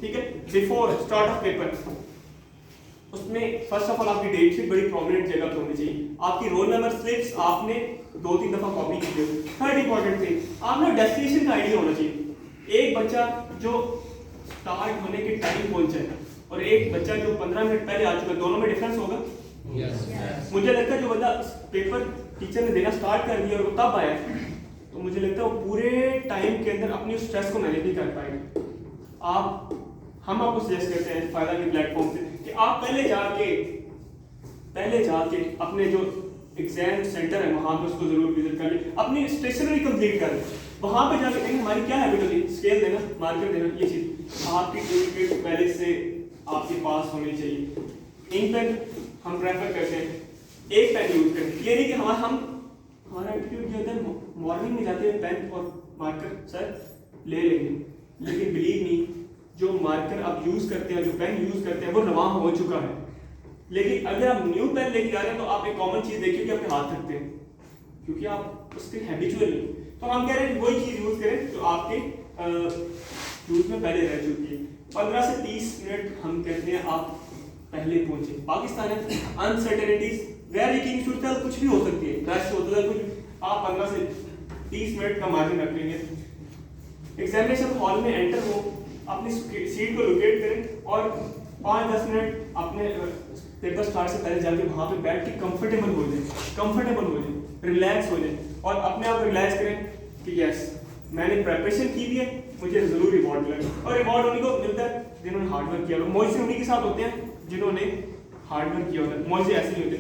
ठीक है, बिफोर स्टार्ट ऑफ पेपर। उसमें फर्स्ट ऑफ ऑल आपकी डेट शीट बड़ी प्रोमिनेंट जगह पे होनी चाहिए, आपकी रोल नंबर स्लिप्स आपने 2-3 दफा कॉपी की है। थर्ड इंपॉर्टेंट थिंग, आपने डेस्टिनेशन का आइडिया होना चाहिए। एक बच्चा जो स्टार्ट होने के टाइम पहुंचा है और एक बच्चा जो 15 मिनट पहले आ चुका है, दोनों में डिफरेंस होगा। मुझे लगता है जो बंदा पेपर टीचर ने देना स्टार्ट कर दिया और वो तब आया, तो मुझे लगता है वो पूरे टाइम के अंदर अपनी स्ट्रेस को मैनेज नहीं कर पाएगा। हम आपको सजेस्ट करते हैं फायदा के प्लेटफॉर्म से कि आप पहले जाके अपने जो एग्जाम सेंटर है वहां पे उसको जरूर विजिट कर लें, अपनी स्टेशनरी कंप्लीट कर लें। वहां पे जाके देखें हमारी क्या हैबिट होती है, स्केल देना, मार्कर देना, ये चीज आपकी टूल पहले से आपके पास होनी चाहिए। इंक पेन हम प्रेफर करते हैं, एक पेन यूज करें। ये नहीं कि हमारा एटीट्यूड ये होता है मॉर्निंग में जाते हैं पेन और मार्कर सर ले लेंगे, लेकिन बिलीव नहीं जो मार्कर आप यूज करते हैं, जो पेन यूज करते हैं वो रवां हो चुका है। लेकिन अगर आप न्यू पेन लेके जा रहे हैं तो आप एक कॉमन चीज देखिए कि आपके हाथ थकते हैं क्योंकि आप उसके हैबिचुअल नहीं। तो हम कह रहे हैं वही चीज यूज करें जो आपके यूज में पहले रह चुकी है। 15 से 30 मिनट हम कहते हैं आप पहले पहुंचे। पाकिस्तान है अनसर्टेनिटीज, गैर यकीनी सूरत कुछ भी हो सकती है, रश होता है कुछ, आप 15 से 30 मिनट का मार्जिन रख लेंगे। एग्जामिनेशन हॉल में एंटर हो, अपनी सीट को लोकेट करें और 5-10 मिनट अपने पेपर स्टार्ट से पहले जाके वहां पे बैठ के कंफर्टेबल हो जाए, रिलैक्स हो जाए और अपने आप रिलैक्स करें कि यस मैंने प्रिपरेशन की भी है, मुझे जरूर रिवॉर्ड मिलेगा। और रिवॉर्ड उन्हीं को मिलता है जिन्होंने हार्ड वर्क किया। मौजे उन्हीं के साथ होते हैं जिन्होंने हार्ड वर्क किया होता है, मौजे ऐसे नहीं होते।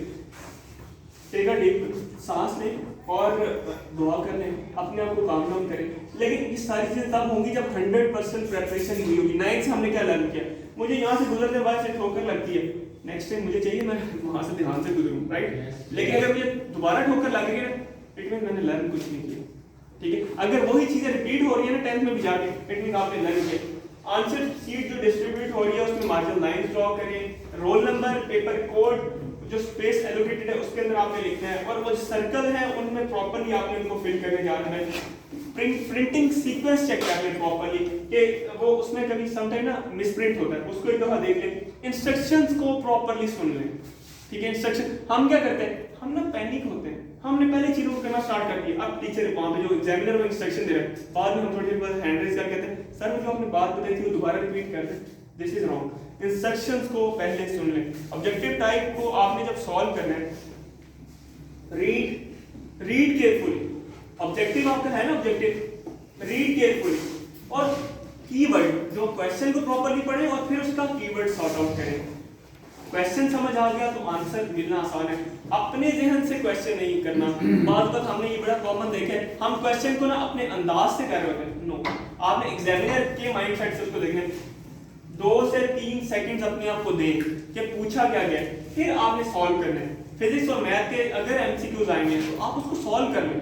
टेक अ डीप सांस लें और दुआ कर लें, अपने आप को काम डाउन करें। लेकिन ये सारी चीजें तब होंगी जब 100% प्रिपरेशन हुई होगी। 9th से हमने क्या लर्न किया, मुझे यहाँ से गुजरते बाद से ठोकर लगती है, नेक्स्ट टाइम मुझे चाहिए मैं वहां से ध्यान से गुजरूं, राइट। लेकिन अगर मुझे दोबारा ठोकर लग गई ना, इट मीन मैंने लर्न कुछ नहीं किया, ठीक है। अगर वही चीजें रिपीट हो रही है ना 10th में भी जाके, इट मीन आपने लर्न किया। आंसर शीट जो डिस्ट्रीब्यूट हो रही है उसमें मार्जिनल लाइंस ड्रॉ करें, रोल नंबर, पेपर कोड, जो स्पेस एलोकेटेड है उसके अंदर आपने लिखना है और वो जो सर्कल है उनमें प्रॉपर्ली आपने उनको फिल करने जाना है। प्रिंटिंग सीक्वेंस चेक कर लें प्रॉपर्ली कि वो उसमें कभी समटाइम ना मिसप्रिंट होता है, उसको एक दफा देख लें। इंस्ट्रक्शंस को प्रॉपर्ली सुन लें, ठीक है। इंस्ट्रक्शन हम क्या करते हैं, हम ना पैनिक होते हैं, हमने पहले चीजों को करना स्टार्ट कर दिया। अब टीचर वहां पे जो एग्जामिनर वो इंस्ट्रक्शन दे रहे हैं, बाद में हम थोड़ी देर बाद हैंड रेज कर कहते हैं सर जो आपने बात बताई थी वो दोबारा रिपीट कर दें, दिस इज रॉन्ग। इंस्ट्रक्शंस को पहले सुन लें। ऑब्जेक्टिव टाइप को आपने जब सॉल्व करना है, रीड केयरफुली, ऑब्जेक्टिव आपका है ना, ऑब्जेक्टिव रीड केयरफुली, और कीवर्ड जो क्वेश्चन को प्रॉपर्ली पढ़ें और फिर उसका कीवर्ड सॉर्ट आउट करें। क्वेश्चन समझ आ गया तो आंसर मिलना आसान है। अपने जहन से क्वेश्चन नहीं करना। बात हमने ये बड़ा कॉमन देखा है, हम क्वेश्चन को ना अपने अंदाज से कर रहे होते हैं। नो, आपने एग्जामिनर के माइंडसेट से उसको देखना है। 2 से 3 सेकंड्स अपने आप को दें कि पूछा क्या गया है, फिर आपने सॉल्व करना है। फिजिक्स और मैथ के अगर एमसीक्यूज आएंगे तो आप उसको सॉल्व कर लें,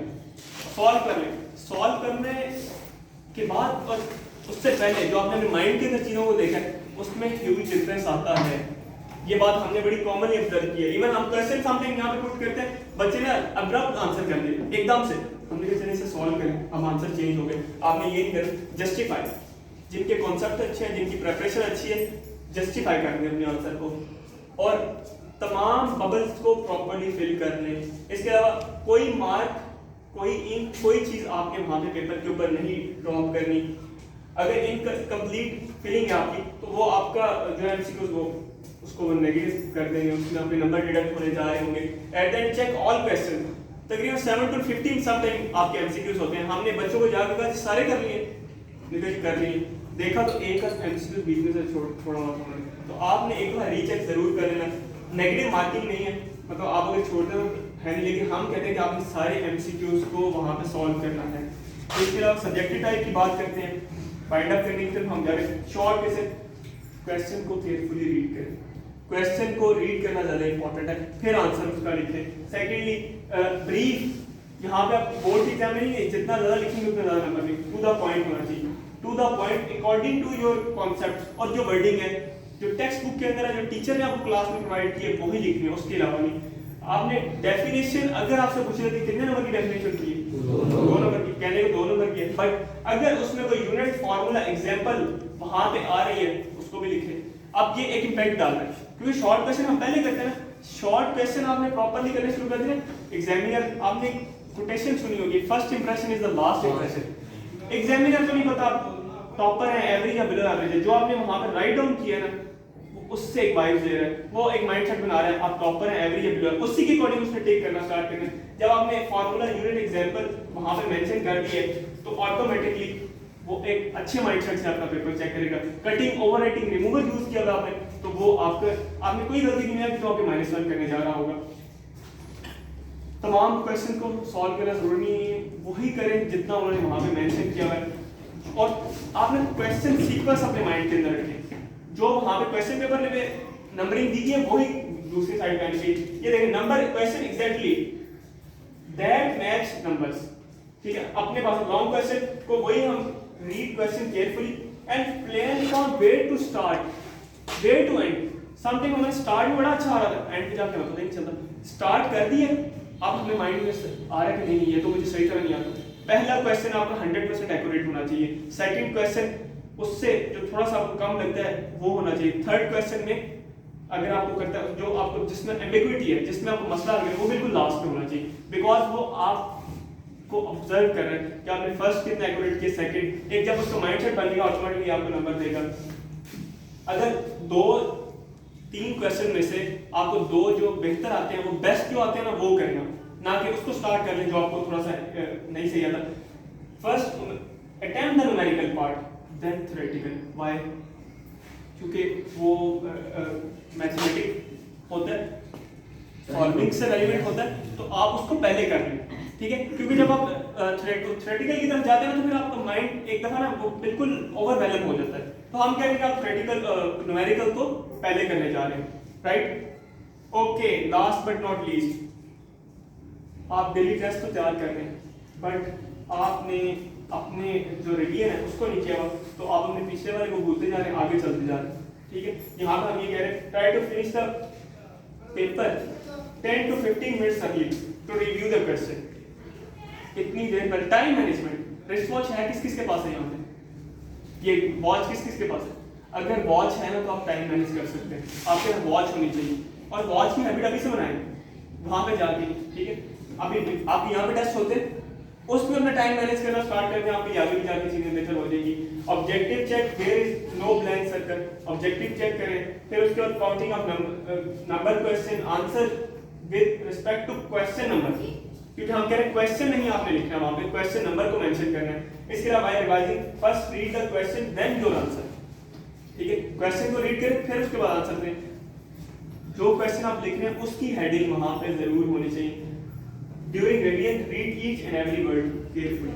सॉल्व करने के बाद और उससे पहले जो आपने अपने माइंड के अंदर चीजों को देखा है उसमें ह्यूज डिफरेंस आता है। ये बात हमने बड़ी कॉमनली ऑब्जर्व की है। इवन हम क्वेश्चन समथिंग यहाँ पे पुट करते हैं, बच्चे ने अब्रप्ट आंसर कर दिया एकदम से, हमने कहा चलिए इसे सॉल्व करें, अब आंसर चेंज हो गए। आपने ये नहीं करना, जस्टिफाई, जिनके कॉन्सेप्ट अच्छे हैं, जिनकी प्रिपरेशन अच्छी है, जस्टिफाई करेंगे अपने आंसर को, और तमाम बबल्स को प्रॉपर्ली फिल कर लें। इसके अलावा कोई मार्क, कोई इंक, कोई चीज आपने वहां पे पेपर के ऊपर नहीं ड्रॉप करनी। अगर इनकम्प्लीट फिलिंग है आपकी तो वो आपका जो है एमसीक्यूज वो उसको नेगेटिव कर देंगे, उसमें अपने नंबर डिडक्ट होने जा रहे होंगे। At the end check all question, तकरीबन 7 to 15 समटाइम आपके एमसीक्यूज होते हैं। हमने बच्चों को जाकर कहा सारे कर लिए, निकल कर लिए, देखा तो एक एमसीक्यूज बीच में से छोड़ा हुआ था, तो आपने एक बार रीचेक जरूर कर लेना। नेगेटिव मार्किंग नहीं है, मतलब आप अगर छोड़ते हो है नहीं, लेकिन हम कहते हैं कि आपने सारे एमसीक्यूज को वहां पे सॉल्व करना है। इसके अलावा सब्जेक्टिव टाइप की बात करते हैं, फाइंड आउट करने की तरफ हम जा रहे हैं। शॉर्ट कैसे, क्वेश्चन को केयरफुली रीड करें, क्वेश्चन को रीड करना ज्यादा इंपॉर्टेंट है, फिर आंसर उसका लिखें। सेकेंडली ब्रीफ, यहाँ पे आप बोर्ड की एग्जाम में नहीं जितना ज्यादा लिखेंगे उतना ज्यादा नंबर लिखेंगे। टू द पॉइंट होना चाहिए, to the point according to your concept, और जो वर्डिंग है जो टेक्स्ट बुक के अंदर है, जो टीचर ने आपको क्लास में प्रोवाइड की है वही लिखनी है, उसके अलावा नहीं। आपने डेफिनेशन, अगर आपसे पूछ रहे थे कितने नंबर की डेफिनेशन की है, 2 नंबर की, कहने को 2 नंबर की है, बट अगर उसमें कोई यूनिट फार्मूला एग्जांपल वहां पे आ रही है उसको भी लिखें। अब ये एक इंपैक्ट डाल रहा है, क्योंकि शॉर्ट क्वेश्चन हम पहले करते हैं ना, शॉर्ट क्वेश्चन आपने प्रॉपर्ली करने शुरू कर दिए। एग्जामिनर, आपने कोटेशन सुनी होगी, first impression is the last impression. Examiner को नहीं पता आप टॉपर है, एवरेज या बिलो एवरेज है, जो आपने वहां पर राइट डाउन किया ना उससे एक वाइब दे रहा है, वो एक माइंडसेट बना रहा है, आप टॉपर है, एवरेज या बिलो, उसी के अकॉर्डिंग उसने टेक करना स्टार्ट करना है। जब आपने फार्मूला, यूनिट, एग्जांपल वहां पे मेंशन कर दिए तो ऑटोमेटिकली वो एक अच्छे माइंडसेट से अपना पेपर चेक करेगा। कटिंग, ओवरराइटिंग, रिमूवल यूज किया होगा आपने, तो वो आपने कोई गलती नहीं है तो आपके -1 करने जा रहा होगा। तमाम क्वेश्चन को सॉल्व करना जरूरी नहीं है, वही करें जितना उन्होंने वहां पे मेंशन किया है, और आपने क्वेश्चन सीक्वेंस अपने माइंड के अंदर रखें। जो वहां पे क्वेश्चन पेपर में नंबरिंग दी है वही दूसरी साइड पे आनी चाहिए। ये देखिए, number question exactly that match numbers, ठीक है। अपने पास लॉन्ग क्वेश्चन को वही हम read question carefully and plan for where to start, where to end. Something हमें स्टार्ट में बड़ा अच्छा आ रहा था, एंड पे जाके पता नहीं चलता। स्टार्ट कर दिए, आप अपने माइंड में आ रहा है कि नहीं ये तो मुझे सही तरह नहीं आता। पहला क्वेश्चन आपका 100% एक्यूरेट होना चाहिए। सेकंड क्वेश्चन उससे जो थोड़ा सा आपको कम लगता है वो होना चाहिए। थर्ड क्वेश्चन में अगर आपको करता है जो आपको जिसमें एम्बिग्विटी है, जिसमें आपको मसला आ गया, वो बिल्कुल लास्ट में होना चाहिए, बिकॉज वो आपको ऑब्जर्व कर रहे हैं कि आपने फर्स्ट कितना एक्यूरेट किया, सेकंड। एक जब उसका माइंडसेट बन गया ऑटोमेटिकली आपको नंबर देगा। अगर 2-3 क्वेश्चन में से आपको 2 जो बेहतर आते हैं, वो बेस्ट जो आते हैं ना वो करना, ना कि उसको स्टार्ट कर लें जो आपको थोड़ा सा नहीं सही आता। First attempt the numerical part, then theoretical. Why? क्योंकि वो मैथमेटिक्स होता है, सॉल्विंग से रिलेटेड होता है, तो आप उसको पहले कर लें, ठीक है। क्योंकि जब आप थ्योरेटिकल की तरफ जाते हैं ना तो फिर आपका माइंड एक दफा ना वो बिल्कुल ओवरवेलम हो जाता है। तो हम कह रहे हैं कि आप थ्योरेटिकल न्यूमेरिकल को पहले करने जा रहे हैं, right. Okay, last but not least, आप डेली टेस्ट तो तैयार कर रहे हैं, बट आपने अपने जो रिवीजन है उसको नहीं किया हुआ, तो आप अपने पिछले वाले को भूलते जा रहे हैं, आगे चलते जा रहे हैं, ठीक है। यहाँ पर हम ये कह रहे हैं, try to finish the paper 10 to 15 minutes early to review the question. इतनी देर पर टाइम मैनेजमेंट, रिस्ट वॉच है किस किस के पास है? यहाँ पे ये वॉच किस किस के पास है? अगर वॉच है ना तो आप टाइम मैनेज कर सकते हैं, आपके पास वॉच होनी चाहिए, और वॉच की हैबिट अभी से बनाएं, वहां पे जाके, ठीक है। अभी आप यहाँ पे टेस्ट होते हैं, उसमें अपना टाइम मैनेज करना स्टार्ट करके आपकी आगे भी जाके चीजें बेहतर हो जाएगी। Objective check, where is no blank circle, objective check करें, फिर उसके बाद counting of number question answer with respect to question number, क्योंकि हम कह रहे हैं क्वेश्चन नहीं आपने लिखना है, वहां पे क्वेश्चन नंबर को मेंशन करना है। इसके अलावा revising first read the question then your answer, ठीक है, क्वेश्चन को रीड करें फिर उसके बाद आंसर दें। जो क्वेश्चन आप लिख रहे हैं उसकी हेडिंग वहां पे जरूर होनी चाहिए। During revision read each and every word carefully,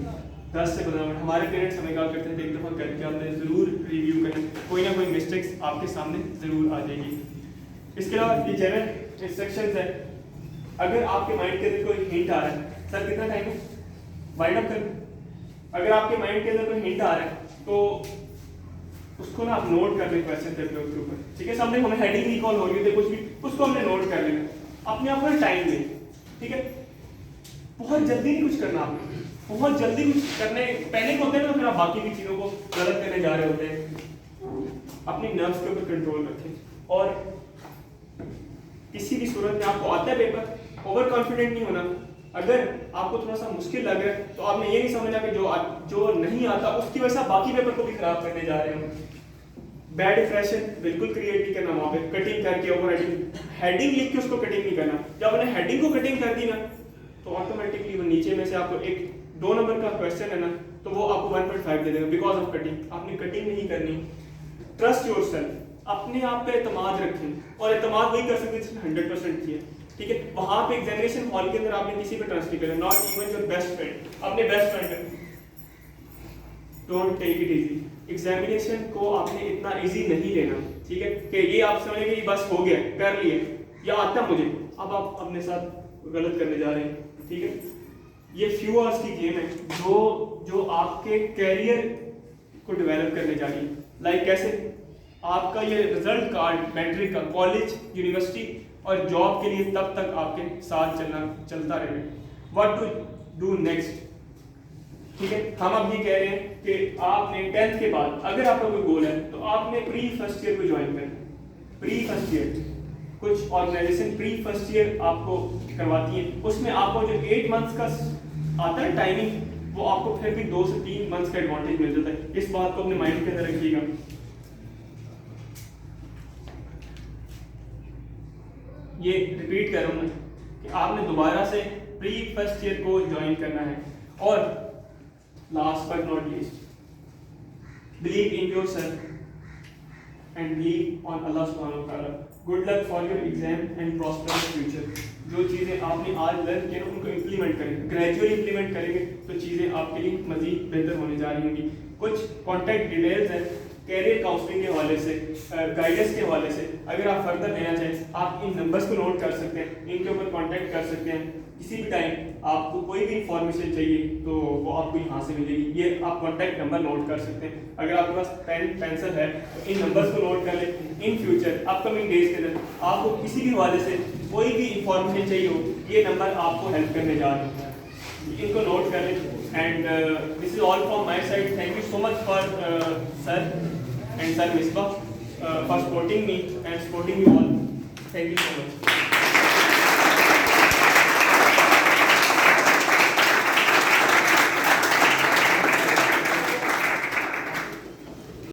10 से 15 मिनट। हमारे पेरेंट्स हमें कहा करते थे एक दफा करके आपने जरूर रिव्यू करें, कोई ना कोई मिस्टेक्स आपके सामने जरूर आ जाएगी। इसके अलावा ये जनरल इंस्ट्रक्शंस है, अगर आपके माइंड के अंदर कोई हिंट आ रहा है, सर कितना टाइम है वाइंड अप कर, अगर आपके माइंड के अंदर कोई हिंट आ रहा है तो उसको ना आप नोट कर लें क्वेश्चन पेपर के ऊपर, ठीक है। सामने हमें हेडिंग रिकॉल हो रही है कुछ भी, उसको हमने नोट कर लेना, अपने आप को टाइम दें, ठीक है। बहुत जल्दी नहीं कुछ करना आपने, बहुत जल्दी कुछ करने पहले को होते हैं ना, फिर आप बाकी की चीजों को गलत करने जा रहे होते हैं। अपनी नर्व्स के ऊपर कंट्रोल रखें और किसी भी सूरत में आपको आता है पेपर, ओवर कॉन्फिडेंट नहीं होना। अगर आपको थोड़ा सा मुश्किल लग रहा है तो आपने ये नहीं समझना कि जो नहीं आता उसकी वजह से आप बाकी पेपर को भी खराब करने जा रहे हो। बैड इंप्रेशन बिल्कुल क्रिएट नहीं करना वहां पे, कटिंग करके ओवर हेडिंग लिख के उसको कटिंग नहीं करना। जब आपने हेडिंग को कटिंग कर दी ना तो ऑटोमेटिकली वो नीचे में से आपको एक 2 नंबर का क्वेश्चन है ना तो वो आपको 1.5 दे देगा बिकॉज ऑफ कटिंग। आपने कटिंग नहीं करनी। ट्रस्ट योरसेल्फ, अपने आप पे एतमाद रखें और एतमाद वही कर सकते हैं जिसने 100% किया, ठीक है। वहां पे एग्जामिनेशन हॉल के अंदर आपने किसी पे ट्रस्ट नहीं करना, not even your best friend, अपने best friend. Don't take it easy, examination को आपने इतना इजी नहीं लेना, ठीक है, कि ये आप समझेंगे कि बस हो गया कर लिए या आता मुझे, अब आप अपने साथ गलत करने जा रहे हैं, ठीक है। ये फ्यू आवर्स की गेम है जो आपके कैरियर को डेवलप करने जा रही है। लाइक कैसे आपका ये रिजल्ट कार्ड मैट्रिक का कॉलेज यूनिवर्सिटी और जॉब के लिए तब तक आपके साथ चलता रहेगा। व्हाट टू डू नेक्स्ट, ठीक है। हम अब ये कह रहे हैं कि आपने 10th के बाद अगर आपका कोई गोल है तो आपने प्री फर्स्ट ईयर को ज्वाइन करना। प्री फर्स्ट ईयर कुछ ऑर्गेनाइजेशन प्री फर्स्ट ईयर आपको करवाती है, उसमें आपको जो 8 मंथ्स का आता है टाइमिंग, वो आपको फिर भी 2 से 3 मंथ्स का एडवांटेज मिल जाता है। इस बात को अपने माइंड के अंदर रखिएगा। ये रिपीट कर रहा हूं मैं कि आपने दोबारा से प्री फर्स्ट ईयर को ज्वाइन करना है। और last but not least, believe in yourself and believe on Allah सुब्हानहू व तआला। Good luck for your exam and prosperous future. जो चीज़ें आपने आज लर्न किया उनको इम्प्लीमेंट करें, ग्रेजुअली इम्प्लीमेंट करेंगे तो चीज़ें आपके लिए मजीद बेहतर होने जा रही होंगी। कुछ कॉन्टैक्ट डिटेल्स हैं कैरियर काउंसलिंग के हवाले से, गाइडेंस के हवाले से। अगर आप फर्दर लेना चाहें आप इन नंबर्स को नोट कर सकते हैं, इनके ऊपर कांटेक्ट कर सकते हैं। किसी भी टाइम आपको कोई भी इंफॉर्मेशन चाहिए तो वो आपको यहाँ से मिलेगी। ये आप कांटेक्ट नंबर नोट कर सकते हैं। अगर आपके पास पेन पेंसिल है तो इन नंबर्स को नोट कर लें। इन फ्यूचर अपकमिंग डेज के अंदर आपको किसी भी हवाले से कोई भी इंफॉर्मेशन चाहिए हो, ये नंबर आपको हेल्प करने जा रहे हैं, इनको नोट कर लें। And this is all from my side. Thank you so much for sir and Sir Misbah for supporting me and supporting you all. Thank you so much.